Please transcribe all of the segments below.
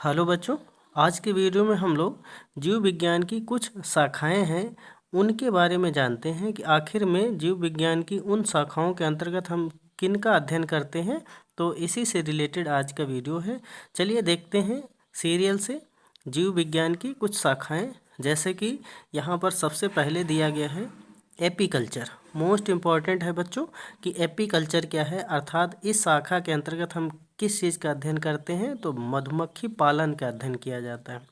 Hello बच्चों, आज के वीडियो में हम लोग जीव विज्ञान की कुछ शाखाएं हैं उनके बारे में जानते हैं कि आखिर में जीव विज्ञान की उन शाखाओं के अंतर्गत हम किन का अध्ययन करते हैं। तो इसी से रिलेटेड आज का वीडियो है। चलिए देखते हैं सीरियल से जीव विज्ञान की कुछ शाखाएं। जैसे कि यहाँ पर सबसे पहले दिया गया है एपीकल्चर। मोस्ट इम्पॉर्टेंट है बच्चों कि एपीकल्चर क्या है, अर्थात इस शाखा के अंतर्गत हम किस चीज़ का अध्ययन करते हैं। तो मधुमक्खी पालन का अध्ययन किया जाता है।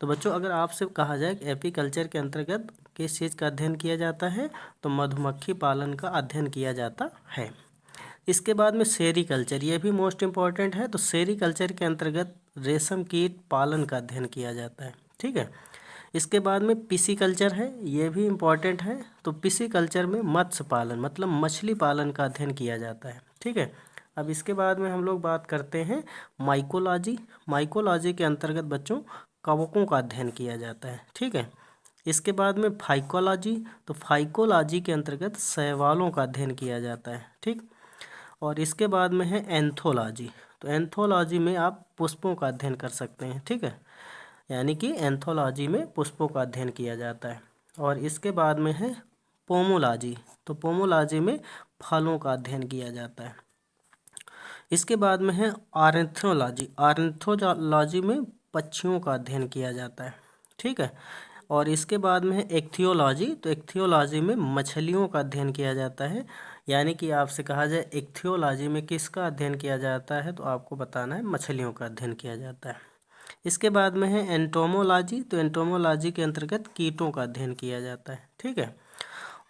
तो बच्चों अगर आपसे कहा जाए कि एपीकल्चर के अंतर्गत किस चीज़ का अध्ययन किया जाता है, तो मधुमक्खी पालन का अध्ययन किया जाता है। इसके बाद में सेरीकल्चर, ये भी मोस्ट इम्पॉर्टेंट है। तो सेरीकल्चर के अंतर्गत रेशम कीट पालन का अध्ययन किया जाता है। ठीक है। इसके बाद में पिसीकल्चर है, ये भी इम्पॉर्टेंट है। तो पिसीकल्चर में मत्स्य पालन मतलब मछली पालन का अध्ययन किया जाता है। ठीक है। अब इसके बाद में हम लोग बात करते हैं माइकोलॉजी। माइकोलॉजी के अंतर्गत बच्चों कवकों का अध्ययन किया जाता है। ठीक है। इसके बाद में फाइकोलॉजी, तो फाइकोलॉजी के अंतर्गत शैवालों का अध्ययन किया जाता है। ठीक। और इसके बाद में है एंथोलॉजी। तो एंथोलॉजी में आप पुष्पों का अध्ययन कर सकते हैं। ठीक है। यानी कि एंथोलॉजी में पुष्पों का अध्ययन किया जाता है। और इसके बाद में है पोमोलॉजी। तो पोमोलॉजी में फलों का अध्ययन किया जाता है। इसके बाद में है ऑर्निथोलॉजी। ऑर्निथोलॉजी में पक्षियों का अध्ययन किया जाता है। ठीक है। और इसके बाद में है इक्थियोलॉजी। तो इक्थियोलॉजी में मछलियों का अध्ययन किया जाता है। यानी कि आपसे कहा जाए इक्थियोलॉजी में किसका अध्ययन किया जाता है, तो आपको बताना है मछलियों का अध्ययन किया जाता है। इसके बाद में है एंटोमोलॉजी। तो एंटोमोलॉजी के अंतर्गत कीटों का अध्ययन किया जाता है। ठीक है।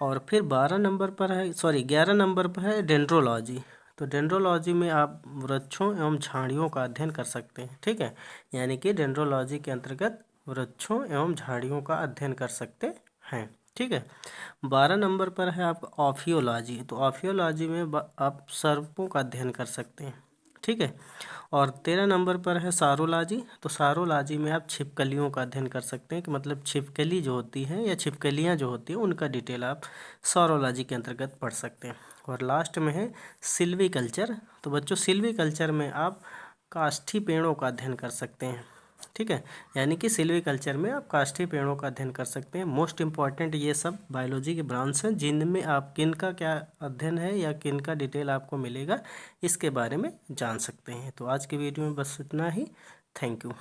और फिर 11 नंबर पर है डेंड्रोलॉजी। तो डेंड्रोलॉजी में आप वृक्षों एवं झाड़ियों का अध्ययन कर सकते हैं। ठीक है। यानी कि डेंड्रोलॉजी के अंतर्गत वृक्षों एवं झाड़ियों का अध्ययन कर सकते हैं। ठीक है। 12 नंबर पर है आपका ऑफियोलॉजी। तो ऑफियोलॉजी में आप सर्पों का अध्ययन कर सकते हैं। ठीक है। और 13 नंबर पर है सारोलॉजी। तो सारोलॉजी में आप छिपकलियों का अध्ययन कर सकते हैं कि मतलब छिपकली जो होती हैं या छिपकलियां जो होती हैं उनका डिटेल आप सारोलॉजी के अंतर्गत पढ़ सकते हैं। और लास्ट में है सिल्वीकल्चर। तो बच्चों सिल्वीकल्चर में आप काष्ठी पेड़ों का अध्ययन कर सकते हैं। ठीक है। यानी कि सिल्वीकल्चर में आप काष्ठी पेड़ों का अध्ययन कर सकते हैं। मोस्ट इम्पॉर्टेंट ये सब बायोलॉजी के ब्रांच हैं जिनमें आप किन का क्या अध्ययन है या किन का डिटेल आपको मिलेगा इसके बारे में जान सकते हैं। तो आज के वीडियो में बस इतना ही। Thank you.